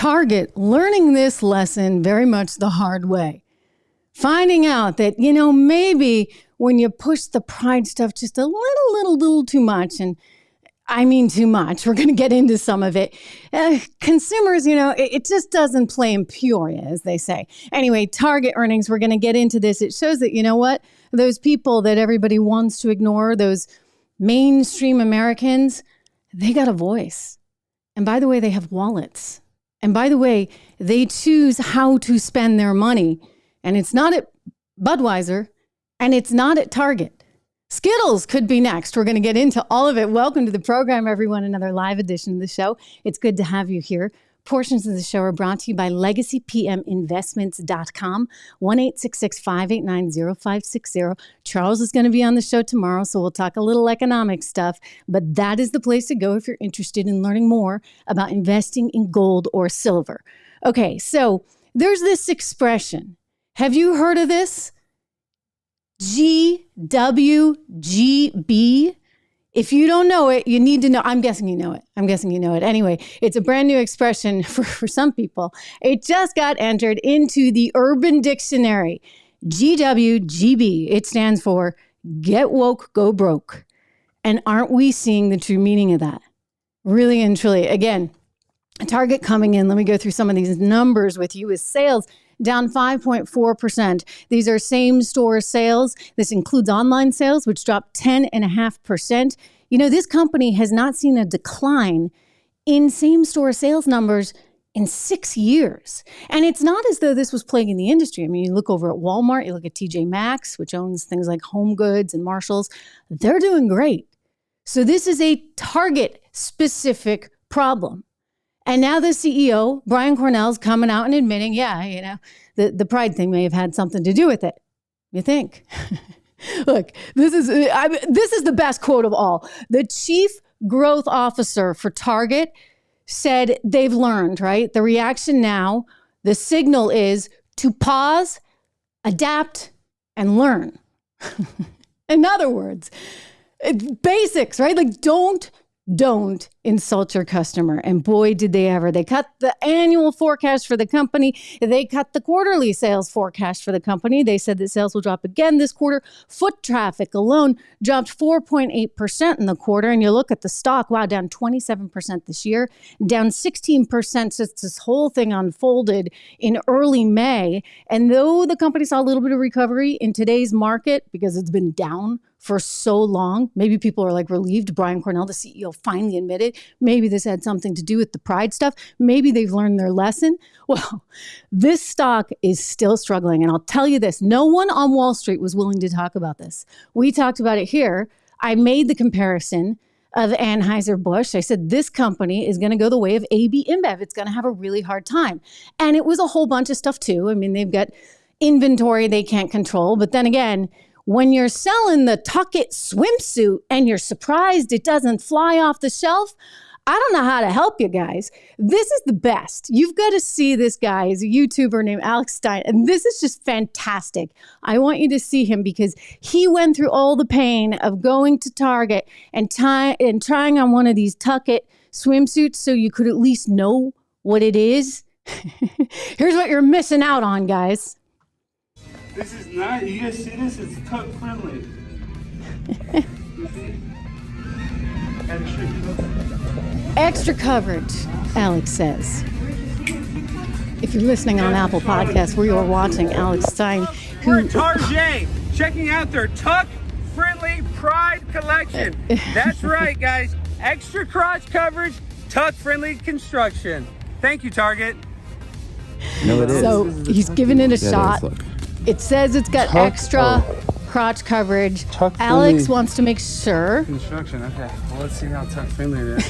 Target learning this lesson very much the hard way. Finding out that, maybe when you push the pride stuff just a little too much, and I mean too much, we're going to get into some of it. Consumers, it just doesn't play in Peoria, as they say. Anyway, Target earnings, we're going to get into this. It shows that, those people that everybody wants to ignore, those mainstream Americans, they got a voice. And by the way, they have wallets. And by the way, they choose how to spend their money. And it's not at Budweiser, and it's not at Target. Skittles could be next. We're going to get into all of it. Welcome to the program, everyone. Another live edition of the show. It's good to have you here. Portions of the show are brought to you by LegacyPMInvestments.com, 1-866-589-0560. Charles is going to be on the show tomorrow, so we'll talk a little economic stuff. But that is the place to go if you're interested in learning more about investing in gold or silver. Okay, so there's this expression. Have you heard of this? GWGB. If you don't know it, you need to know. I'm guessing you know it. Anyway, it's a brand new expression for some people. It just got entered into the Urban Dictionary. GWGB. It stands for Get Woke, Go Broke. And aren't we seeing the true meaning of that? Really and truly. Again, Target coming in. Let me go through some of these numbers with you. Is sales down 5.4%. These are same store sales. This includes online sales, which dropped 10.5%. This company has not seen a decline in same store sales numbers in 6 years. And it's not as though this was plaguing the industry. I mean, you look over at Walmart, you look at TJ Maxx, which owns things like Home Goods and Marshalls. They're doing great. So this is a Target specific problem. And now the CEO, Brian Cornell's coming out and admitting, the pride thing may have had something to do with it. You think? Look, this is the best quote of all. The chief growth officer for Target said they've learned, right? The reaction now, the signal is to pause, adapt, and learn. In other words, basics, right? Like don't insult your customer. And boy, did they ever. They cut the annual forecast for the company. They cut the quarterly sales forecast for the company. They said that sales will drop again this quarter. Foot traffic alone dropped 4.8% in the quarter. And you look at the stock, wow, down 27% this year, down 16% since this whole thing unfolded in early May. And though the company saw a little bit of recovery in today's market because it's been down for so long, maybe people are like relieved. Brian Cornell, the CEO, finally admitted maybe this had something to do with the pride stuff. Maybe they've learned their lesson. Well, this stock is still struggling. And I'll tell you this, no one on Wall Street was willing to talk about this. We talked about it here. I made the comparison of Anheuser-Busch. I said, this company is going to go the way of AB InBev. It's going to have a really hard time. And it was a whole bunch of stuff too. I mean, they've got inventory they can't control. But then again, when you're selling the Tuck It swimsuit and you're surprised it doesn't fly off the shelf, I don't know how to help you guys. This is the best. You've got to see this guy. He's a YouTuber named Alex Stein, and this is just fantastic. I want you to see him because he went through all the pain of going to Target and trying on one of these Tuck It swimsuits so you could at least know what it is. Here's what you're missing out on, guys. This is not, you guys see this? It's tuck friendly. Extra coverage, Alex says. If you're listening on Apple Podcasts, where you're watching Alex Stein, We're at Target, checking out their tuck friendly Pride collection. That's right, guys. Extra crotch coverage, tuck friendly construction. Thank you, Target. No, it is. So he's giving it a shot. It says it's got extra crotch coverage. Alex wants to make sure. Construction, okay. Well, let's see how tuck friendly it is.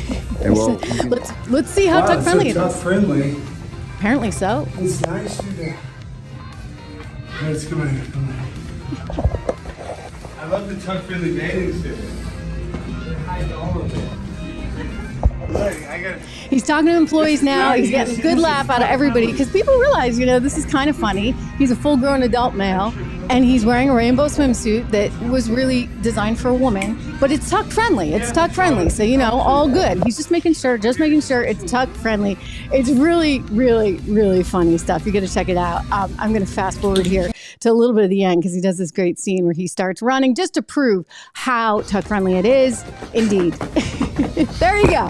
Let's see how tuck friendly it is. Tuck friendly. Apparently so. It's nice to do. Let's come in. I love the tuck friendly bathing suit. They hide all of it. He's talking to employees now. He's getting a good laugh out of everybody because people realize, this is kind of funny. He's a full-grown adult male. And he's wearing a rainbow swimsuit that was really designed for a woman, but it's tuck friendly. It's tuck friendly. So, all good. He's just making sure it's tuck friendly. It's really, really, really funny stuff. You got to check it out. I'm going to fast forward here to a little bit of the end because he does this great scene where he starts running just to prove how tuck friendly it is. Indeed. There you go.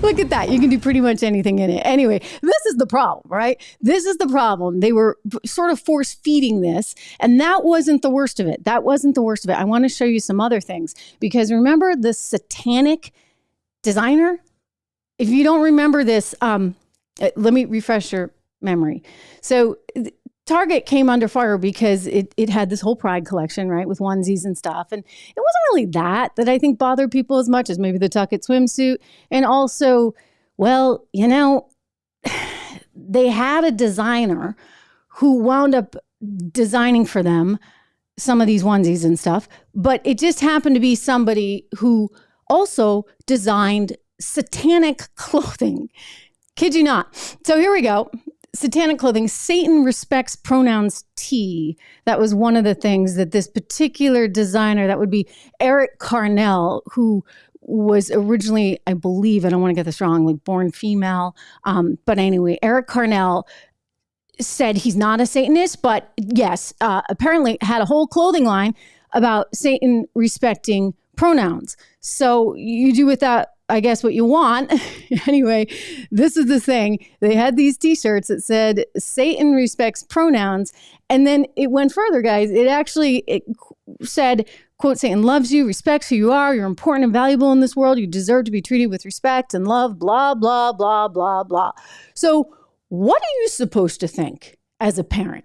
Look at that. You can do pretty much anything in it. Anyway, this is the problem, right? This is the problem. They were sort of force feeding this, and that wasn't the worst of it. I want to show you some other things because remember the satanic designer? If you don't remember this, let me refresh your memory. So Target came under fire because it had this whole Pride collection, right, with onesies and stuff. And it wasn't really that I think bothered people as much as maybe the tuck-it swimsuit. And also, well, they had a designer who wound up designing for them some of these onesies and stuff. But it just happened to be somebody who also designed satanic clothing. Kid you not. So here we go. Satanic clothing, Satan respects pronouns T. That was one of the things that this particular designer, that would be Eric Carnell, who was originally, I believe, I don't want to get this wrong, like born female. But anyway, Eric Carnell said he's not a Satanist, but yes, apparently had a whole clothing line about Satan respecting pronouns. So you do with that, I guess, what you want. Anyway, this is the thing. They had these t-shirts that said Satan respects pronouns. And then it went further, guys. It said, quote, Satan loves you, respects who you are. You're important and valuable in this world. You deserve to be treated with respect and love, blah, blah, blah, blah, blah. So what are you supposed to think as a parent?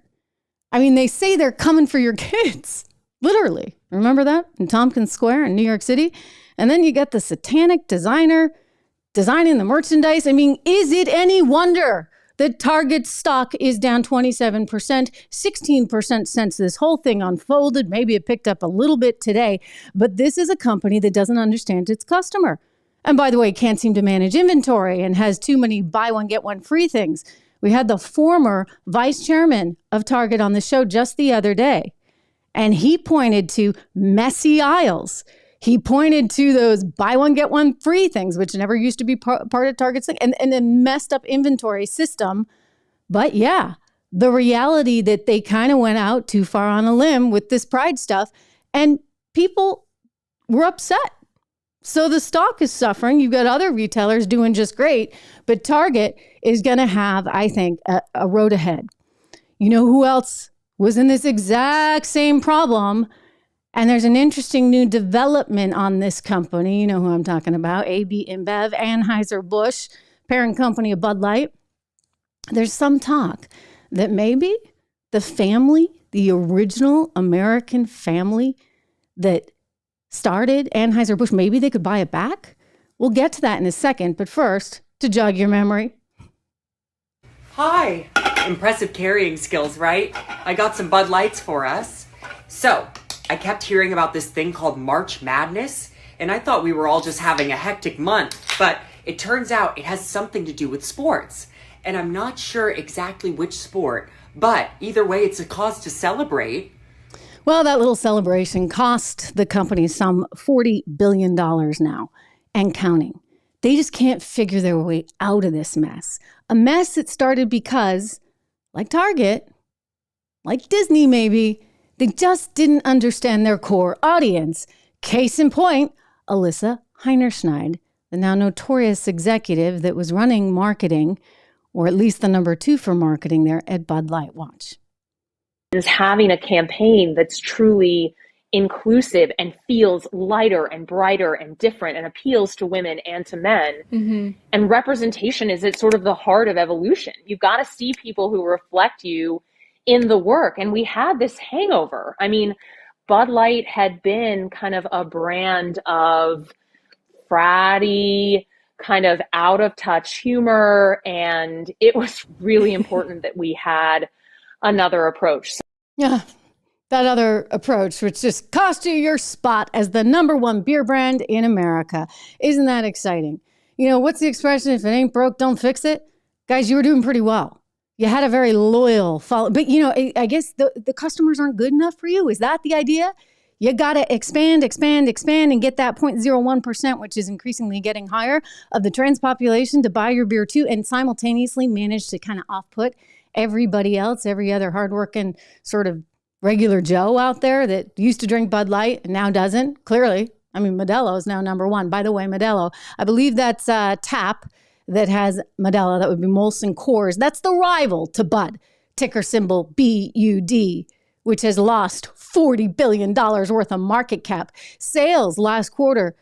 I mean, they say they're coming for your kids. Literally. Remember that in Tompkins Square in New York City? And then you got the satanic designer designing the merchandise. I mean, is it any wonder that Target's stock is down 27%, 16% since this whole thing unfolded? Maybe it picked up a little bit today, but this is a company that doesn't understand its customer. And by the way, can't seem to manage inventory and has too many buy one, get one free things. We had the former vice chairman of Target on the show just the other day, and he pointed to messy aisles. He pointed to those buy one, get one free things, which never used to be part of Target's thing, and a messed up inventory system. But yeah, the reality that they kind of went out too far on a limb with this Pride stuff, and people were upset. So the stock is suffering. You've got other retailers doing just great, but Target is going to have, I think, a road ahead. You know who else was in this exact same problem? And there's an interesting new development on this company. You know who I'm talking about. AB InBev, Anheuser-Busch, parent company of Bud Light. There's some talk that maybe the family, the original American family that started Anheuser-Busch, maybe they could buy it back. We'll get to that in a second. But first, to jog your memory. Hi. Impressive carrying skills, right? I got some Bud Lights for us. So, I kept hearing about this thing called March Madness, and I thought we were all just having a hectic month, but it turns out it has something to do with sports. And I'm not sure exactly which sport, but either way, it's a cause to celebrate. Well, that little celebration cost the company some $40 billion now and counting. They just can't figure their way out of this mess. A mess that started because, like Target, like Disney maybe, they just didn't understand their core audience. Case in point, Alyssa Heinerschneid, the now notorious executive that was running marketing, or at least the number 2 for marketing there at Bud Light. Watch. Is having a campaign that's truly inclusive and feels lighter and brighter and different and appeals to women and to men. Mm-hmm. And representation is at sort of the heart of evolution. You've got to see people who reflect you in the work. And we had this hangover. I mean, Bud Light had been kind of a brand of fratty, kind of out of touch humor. And it was really important that we had another approach. Yeah, that other approach, which just cost you your spot as the number 1 beer brand in America. Isn't that exciting? You know, what's the expression? If it ain't broke, don't fix it. Guys, you were doing pretty well. You had a very loyal follow, but I guess the customers aren't good enough for you. Is that the idea? You got to expand, and get that 0.01%, which is increasingly getting higher, of the trans population to buy your beer too, and simultaneously manage to kind of off-put everybody else, every other hardworking sort of regular Joe out there that used to drink Bud Light and now doesn't. Clearly, I mean, Modelo is now number one. By the way, Modelo, I believe that's Tap that has Modelo. That would be Molson Coors. That's the rival to Bud, ticker symbol BUD, which has lost $40 billion worth of market cap. Sales last quarter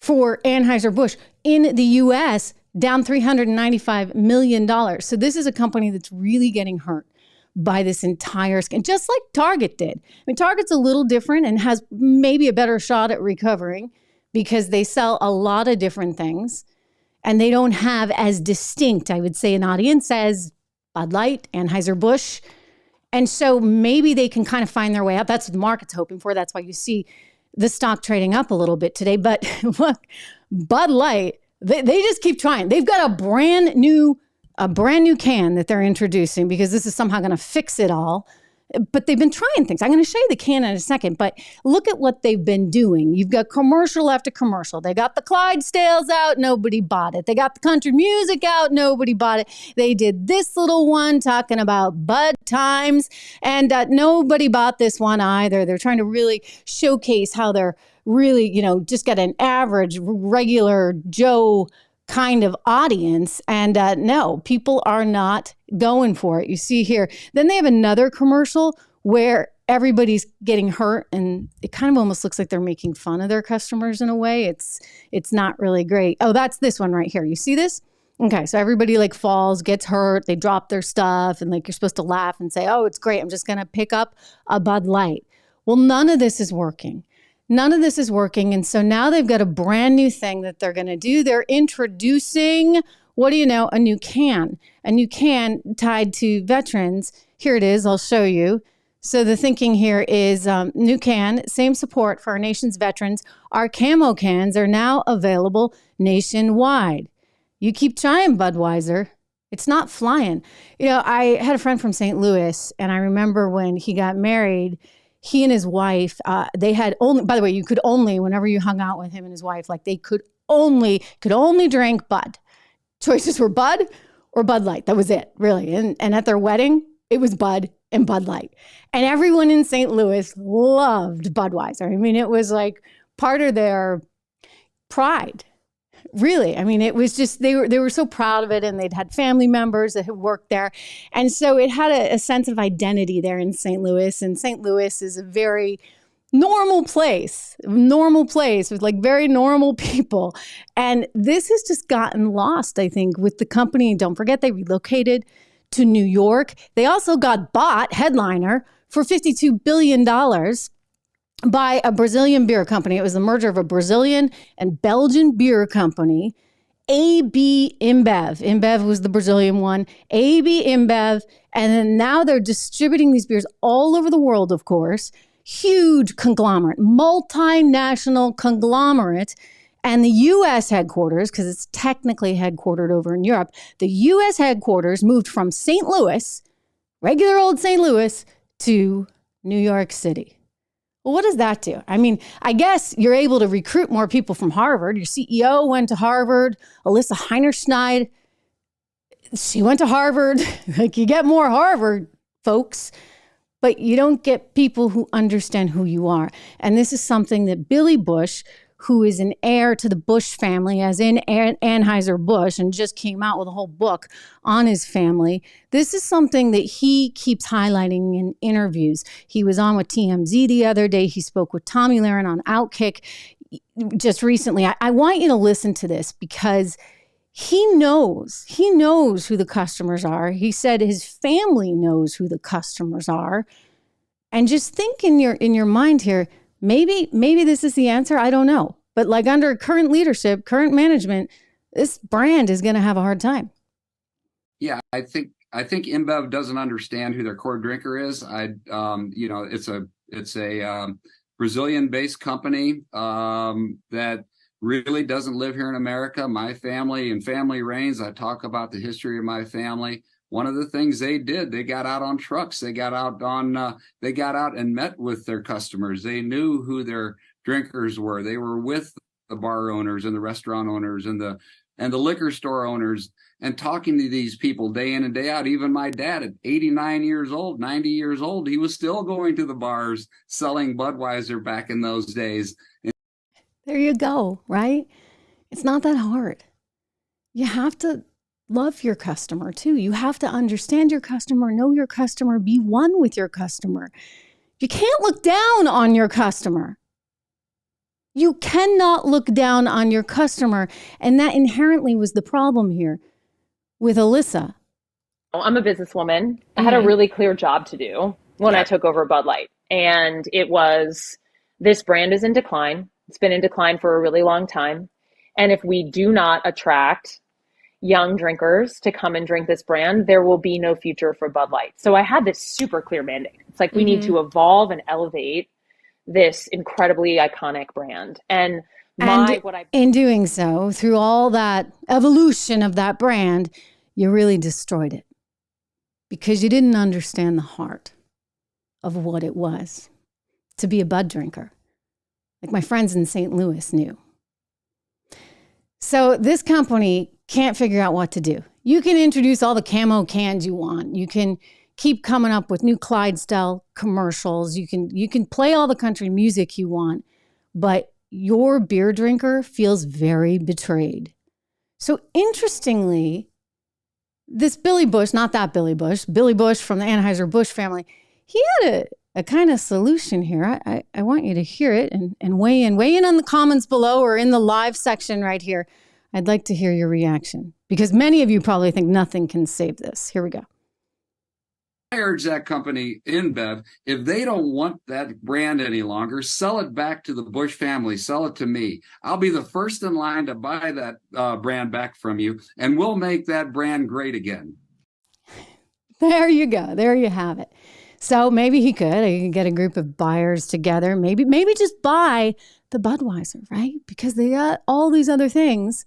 for Anheuser-Busch in the U.S. down $395 million. So this is a company that's really getting hurt by this entire scam, just like Target did. I mean, Target's a little different and has maybe a better shot at recovering because they sell a lot of different things and they don't have as distinct, I would say, an audience as Bud Light, Anheuser-Busch. And so maybe they can kind of find their way out. That's what the market's hoping for. That's why you see the stock trading up a little bit today. But look, Bud Light, they just keep trying. They've got a brand new can that they're introducing because this is somehow going to fix it all. But they've been trying things. I'm going to show you the can in a second, but look at what they've been doing. You've got commercial after commercial. They got the Clydesdales out. Nobody bought it. They got the country music out. Nobody bought it. They did this little one talking about Bud times, and nobody bought this one either. They're trying to really showcase how they're really, just got an average, regular Joe kind of audience. And no, people are not going for it. You see here. Then they have another commercial where everybody's getting hurt and it kind of almost looks like they're making fun of their customers in a way. It's not really great. Oh, that's this one right here. You see this? Okay, so everybody falls, gets hurt, they drop their stuff, and you're supposed to laugh and say, oh, it's great, I'm just going to pick up a Bud Light. Well, none of this is working. None of this is working. And so now they've got a brand new thing that they're going to do. They're introducing, what do you know, a new can tied to veterans. Here it is. I'll show you. So the thinking here is new can, same support for our nation's veterans. Our camo cans are now available nationwide. You keep trying, Budweiser. It's not flying. I had a friend from St. Louis, and I remember when he got married, he and his wife, they had only, by the way, you could only, whenever you hung out with him and his wife, they could only drink Bud. Choices were Bud or Bud Light. That was it, really. And at their wedding, it was Bud and Bud Light. And everyone in St. Louis loved Budweiser. I mean, it was part of their pride. Really. I mean, it was just, they were so proud of it, and they'd had family members that had worked there. And so it had a sense of identity there in St. Louis. And St. Louis is a very normal place with very normal people. And this has just gotten lost, I think, with the company. And don't forget, they relocated to New York. They also got bought, headliner, for $52 billion. By a Brazilian beer company. It was the merger of a Brazilian and Belgian beer company, AB InBev. InBev was the Brazilian one, AB InBev. And then now they're distributing these beers all over the world, of course. Huge conglomerate, multinational conglomerate. And the U.S. headquarters, because it's technically headquartered over in Europe, the U.S. headquarters moved from St. Louis, regular old St. Louis, to New York City. Well, what does that do? I mean, I guess you're able to recruit more people from Harvard. Your CEO went to Harvard. Alyssa Heinerschneid, she went to Harvard. You get more Harvard folks, but you don't get people who understand who you are. And this is something that Billy Bush, who is an heir to the Bush family, as in Anheuser-Busch, and just came out with a whole book on his family. This is something that he keeps highlighting in interviews. He was on with TMZ the other day. He spoke with Tommy Lahren on Outkick just recently. I want you to listen to this because he knows who the customers are. He said his family knows who the customers are. And just think in your mind here, maybe this is the answer. I don't know. But under current leadership, current management, this brand is going to have a hard time. Yeah, I think InBev doesn't understand who their core drinker is. It's a Brazilian-based company that really doesn't live here in America. My family and family reigns. I talk about the history of my family. one of the things they did, they got out on trucks. They got out and met with their customers. They knew who their drinkers were. They were with the bar owners and the restaurant owners and the liquor store owners, and talking to these people day in and day out. Even my dad at 89 years old, 90 years old, he was still going to the bars selling Budweiser back in those days. There you go, right? It's not that hard. You have to love your customer too. You have to understand your customer, know your customer, be one with your customer. You can't look down on your customer. You cannot look down on your customer. And that inherently was the problem here with Alyssa. I'm a businesswoman. I had a really clear job to do when I took over Bud Light. And it was, this brand is in decline. It's been in decline for a really long time. And if we do not attract young drinkers to come and drink this brand, there will be no future for Bud Light. So I had this super clear mandate. It's like, we need to evolve and elevate this incredibly iconic brand. And in doing so, through all that evolution of that brand, you really destroyed it because you didn't understand the heart of what it was to be a Bud drinker, like my friends in St. Louis knew. So this company can't figure out what to do. You can introduce all the camo cans you want. You can keep coming up with new Clydesdale commercials. You can play all the country music you want, but your beer drinker feels very betrayed. So interestingly, this Billy Bush, not that Billy Bush from the Anheuser-Busch family, he had a kind of solution here. I want you to hear it and weigh in. Weigh in on the comments below or in the live section right here. I'd like to hear your reaction because many of you probably think nothing can save this. Here we go. I urge that company, InBev, if they don't want that brand any longer, sell it back to the Bush family. Sell it to me. I'll be the first in line to buy that brand back from you, and we'll make that brand great again. There you go. There you have it. So maybe he could get a group of buyers together. Maybe just buy the Budweiser, right? Because they got all these other things.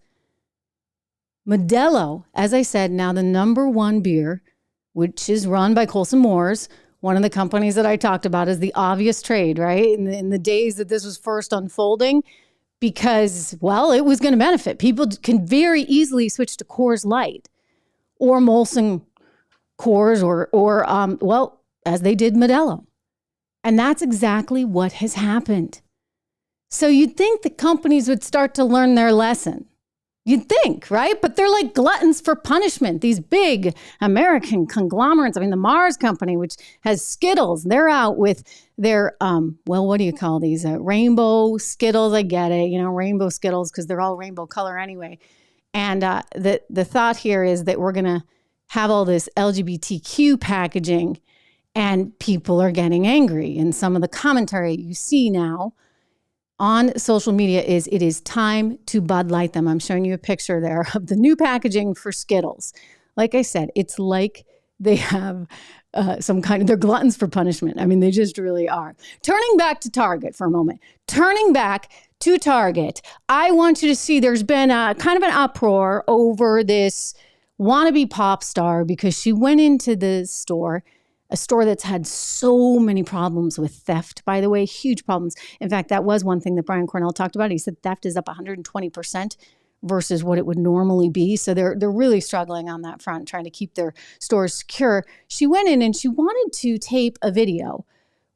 Modelo, as I said, now the #1 beer, which is run by Colson Moores, one of the companies that I talked about, is the obvious trade, right? In the days that this was first unfolding, because, well, it was going to benefit. People can very easily switch to Coors Light or Molson Coors or as they did Modelo. And that's exactly what has happened. So you'd think the companies would start to learn their lesson. You'd think, right? But they're like gluttons for punishment. These big American conglomerates. I mean, the Mars company, which has Skittles, they're out with their, what do you call these? Rainbow Skittles. I get it, rainbow Skittles, because they're all rainbow color anyway. And the thought here is that we're going to have all this LGBTQ packaging and people are getting angry. And some of the commentary you see now on social media is it is time to Bud Light them. I'm showing you a picture there of the new packaging for Skittles. Like I said, it's like they have they're gluttons for punishment. I mean, they just really are. Turning back to Target for a moment. Turning back to Target, I want you to see there's been a kind of an uproar over this wannabe pop star because she went into the store, a store that's had so many problems with theft, by the way, huge problems. In fact, that was one thing that Brian Cornell talked about. He said theft is up 120% versus what it would normally be. So they're really struggling on that front, trying to keep their stores secure. She went in and she wanted to tape a video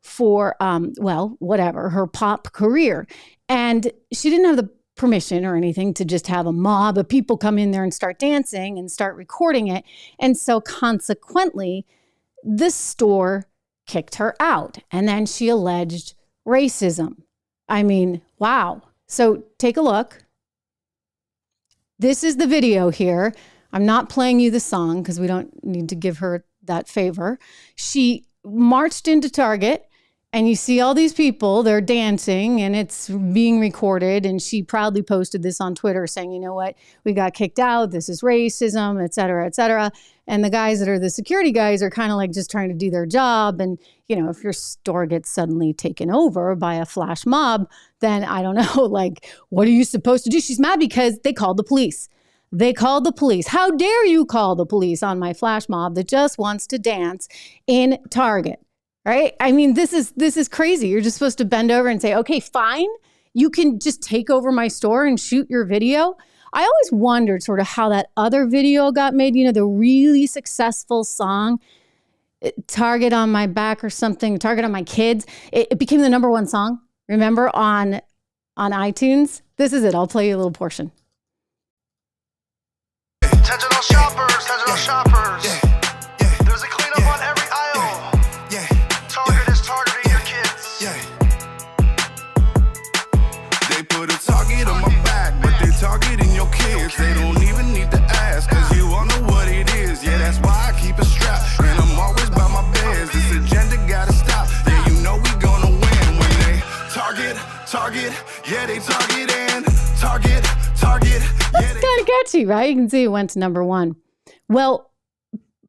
for, her pop career. And she didn't have the permission or anything to just have a mob of people come in there and start dancing and start recording it. And so consequently, this store kicked her out. And then she alleged racism. I mean, wow. So take a look. This is the video here. I'm not playing you the song because we don't need to give her that favor. She marched into Target and you see all these people, they're dancing and it's being recorded. And she proudly posted this on Twitter saying, you know what, we got kicked out. This is racism, et cetera, et cetera. And the guys that are the security guys are kind of like just trying to do their job. And, if your store gets suddenly taken over by a flash mob, then I don't know, like, what are you supposed to do? She's mad because they called the police. they called the police. How dare you call the police on my flash mob that just wants to dance in Target, right? I mean, this is crazy. You're just supposed to bend over and say, okay, fine. You can just take over my store and shoot your video. I always wondered sort of how that other video got made, the really successful song, Target on My Back or something, Target on My Kids. It became the number one song, remember, on iTunes. This is it. I'll play you a little portion. Attention all shoppers. There's a cleanup on every aisle. Target is targeting your kids. They put a target on my back, but they targeting your kids. They don't even need to ask, cause you all know what it is. Yeah, that's why I keep a strap, and I'm always by my beds. This agenda gotta stop. Yeah, you know we gonna win when they target. Yeah, they target and target. Yeah, It's kind of catchy, right? You can see it went to number one. Well,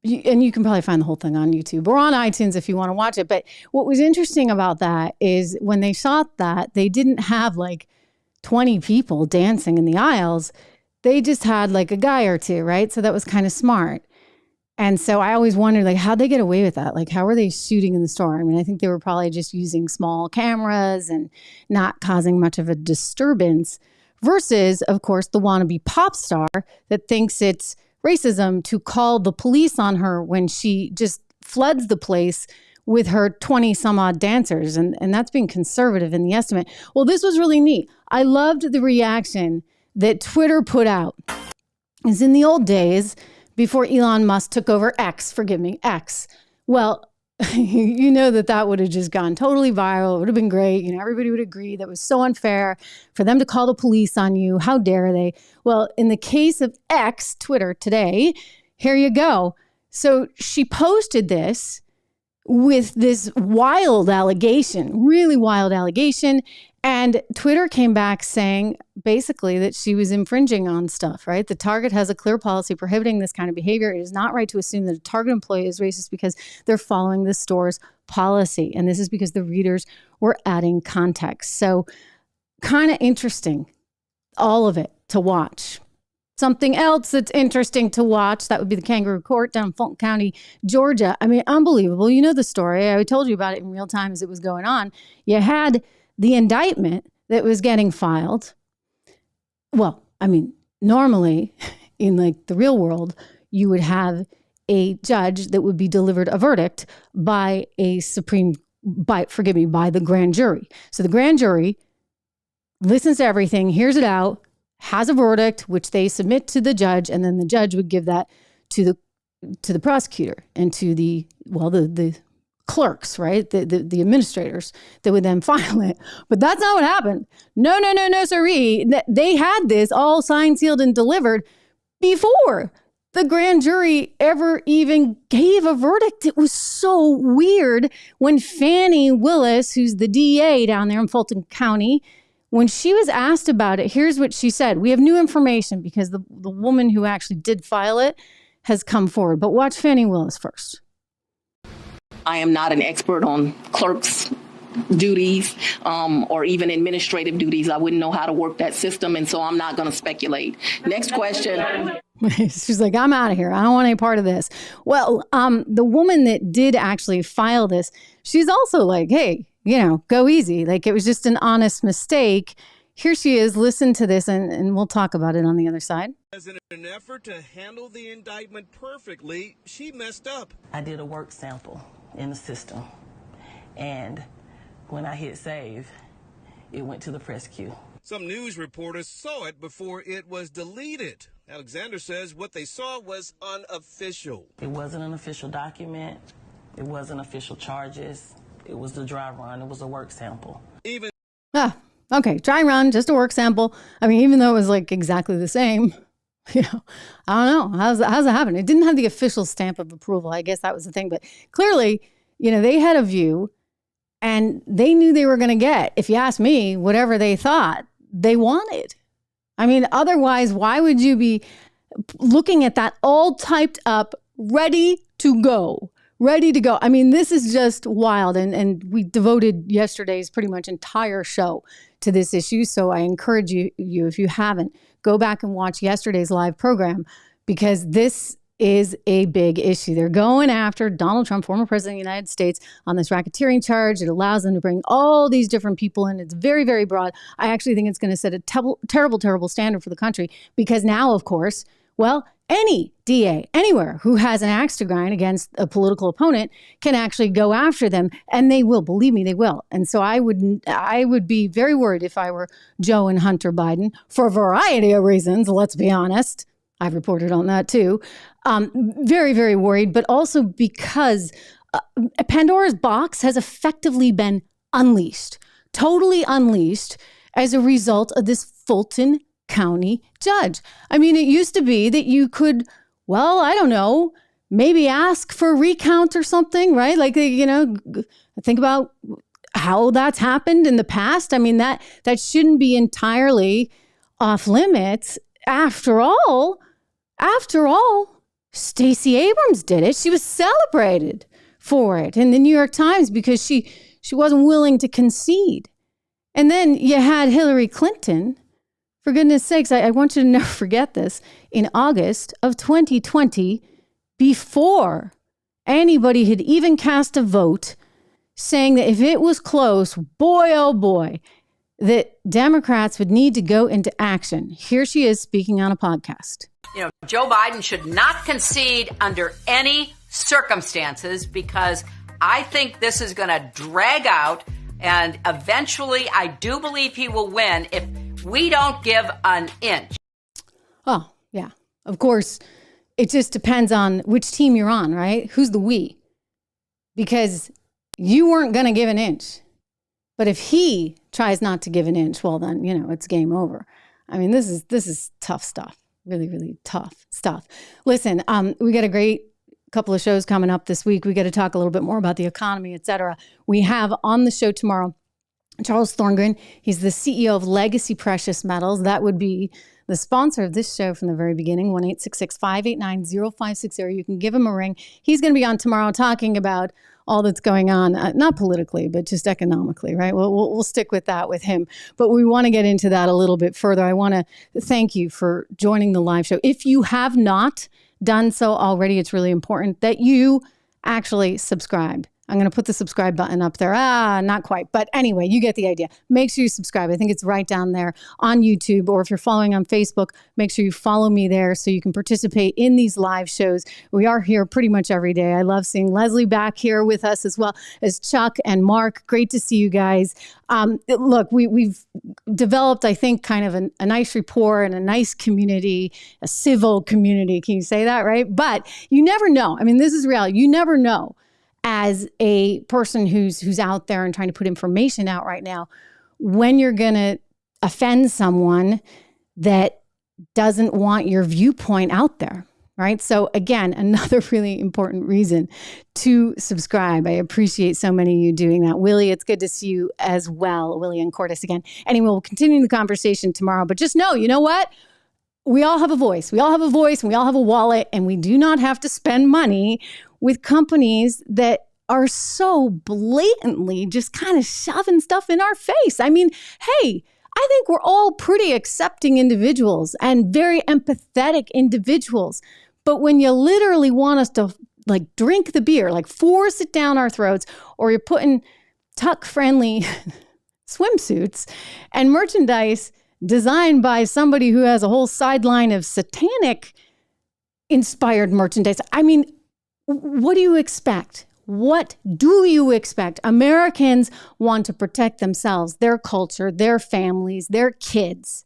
and you can probably find the whole thing on YouTube or on iTunes if you want to watch it. But what was interesting about that is when they shot that, they didn't have like 20 people dancing in the aisles. They just had like a guy or two, right? So that was kind of smart. And so I always wondered, like, how'd they get away with that? Like, how were they shooting in the store? I mean, I think they were probably just using small cameras and not causing much of a disturbance versus, of course, the wannabe pop star that thinks it's racism to call the police on her when she just floods the place with her 20 some odd dancers. And that's being conservative in the estimate. Well, this was really neat. I loved the reaction that Twitter put out. Is in the old days, before Elon Musk took over X. Well, you know that would have just gone totally viral. It would have been great. Everybody would agree that was so unfair for them to call the police on you. How dare they? Well, in the case of X, Twitter today, here you go. So she posted this with this wild allegation, really wild allegation. And Twitter came back saying basically that she was infringing on stuff, right? The Target has a clear policy prohibiting this kind of behavior. It is not right to assume that a Target employee is racist because they're following the store's policy. And this is because the readers were adding context. So kind of interesting, all of it to watch. Something else that's interesting to watch, that would be the kangaroo court down in Fulton County, Georgia. I mean, unbelievable. You know the story. I told you about it in real time as it was going on. You had the indictment that was getting filed. Well, I mean, normally in like the real world, you would have a judge that would be delivered a verdict by by the grand jury. So the grand jury listens to everything, hears it out, has a verdict, which they submit to the judge, and then the judge would give that to the prosecutor and to the clerks, right? The administrators that would then file it. But that's not what happened. No, sirree. They had this all signed, sealed, and delivered before the grand jury ever even gave a verdict. It was so weird when Fannie Willis, who's the DA down there in Fulton County, when she was asked about it, here's what she said. We have new information because the woman who actually did file it has come forward. But watch Fannie Willis first. I am not an expert on clerks' duties or even administrative duties. I wouldn't know how to work that system, and so I'm not going to speculate. Next question. She's like, I'm out of here. I don't want any part of this. Well, the woman that did actually file this, she's also like, hey, go easy. Like, it was just an honest mistake. Here she is. Listen to this, and we'll talk about it on the other side. As in an effort to handle the indictment perfectly, she messed up. I did a work sample in the system, and when I hit save, it went to the press queue. Some news reporters saw it before it was deleted. Alexander says what they saw was unofficial. It wasn't an official document. It wasn't official charges. It was the dry run. It was a work sample. Okay, dry run, just a work sample. I mean, even though it was like exactly the same, I don't know. How's it happen? It didn't have the official stamp of approval. I guess that was the thing. But clearly, they had a view and they knew they were going to get, if you ask me, whatever they thought they wanted. I mean, otherwise, why would you be looking at that all typed up, ready to go? I mean, this is just wild. And we devoted yesterday's pretty much entire show to this issue. So I encourage you, if you haven't, go back and watch yesterday's live program, because this is a big issue. They're going after Donald Trump, former president of the United States, on this racketeering charge. It allows them to bring all these different people in. It's very, very broad. I actually think it's going to set a terrible, terrible standard for the country, because now, of course, well, any DA anywhere who has an axe to grind against a political opponent can actually go after them, and they will. Believe me, they will. And so I would be very worried if I were Joe and Hunter Biden, for a variety of reasons. Let's be honest. I've reported on that too. Very, very worried, but also because Pandora's box has effectively been unleashed, totally unleashed, as a result of this Fulton County judge. I mean, it used to be that you could, well, I don't know, maybe ask for a recount or something, right? Like, you know, think about how that's happened in the past. I mean, that shouldn't be entirely off limits. After all, Stacey Abrams did it. She was celebrated for it in the New York Times because she wasn't willing to concede. And then you had Hillary Clinton. For goodness sakes, I want you to never forget this. In August of 2020, before anybody had even cast a vote, saying that if it was close, boy, oh boy, that Democrats would need to go into action. Here she is speaking on a podcast. You know, Joe Biden should not concede under any circumstances, because I think this is going to drag out, and eventually I do believe he will win if we don't give an inch. Oh, yeah. Of course, it just depends on which team you're on, right? Who's the we? Because you weren't going to give an inch. But if he tries not to give an inch, well, then, you know, it's game over. I mean, this is tough stuff. Really, really tough stuff. Listen, we got a great couple of shows coming up this week. We got to talk a little bit more about the economy, et cetera. We have on the show tomorrow Charles Thorngren. He's the CEO of Legacy Precious Metals. That would be the sponsor of this show from the very beginning, 1-866-589-0560. You can give him a ring. He's going to be on tomorrow talking about all that's going on, not politically, but just economically, right? We'll stick with that with him. But we want to get into that a little bit further. I want to thank you for joining the live show. If you have not done so already, it's really important that you actually subscribe. I'm going to put the subscribe button up there. Not quite. But anyway, you get the idea. Make sure you subscribe. I think it's right down there on YouTube. Or if you're following on Facebook, make sure you follow me there so you can participate in these live shows. We are here pretty much every day. I love seeing Leslie back here with us, as well as Chuck and Mark. Great to see you guys. Look, we've developed, I think, kind of a nice rapport and a nice community, a civil community. Can you say that, right? But you never know. I mean, this is reality. You never know. As a person who's out there and trying to put information out right now, when you're going to offend someone that doesn't want your viewpoint out there, right? So again, another really important reason to subscribe. I appreciate so many of you doing that. Willie, it's good to see you as well. Willie and Cordes again. Anyway, we'll continue the conversation tomorrow, but just know, you know what? We all have a voice. We all have a voice and we all have a wallet, and we do not have to spend money with companies that are so blatantly just kind of shoving stuff in our face. I mean, hey, I think we're all pretty accepting individuals and very empathetic individuals. But when you literally want us to like drink the beer, like force it down our throats, or you're putting tuck-friendly swimsuits and merchandise designed by somebody who has a whole sideline of satanic inspired merchandise. I mean, what do you expect? What do you expect? Americans want to protect themselves, their culture, their families, their kids.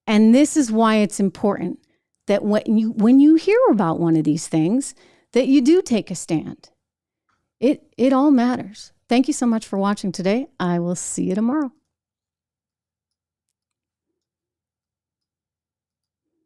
And this is why it's important that when you hear about one of these things, that you do take a stand. It all matters. Thank you so much for watching today. I will see you tomorrow.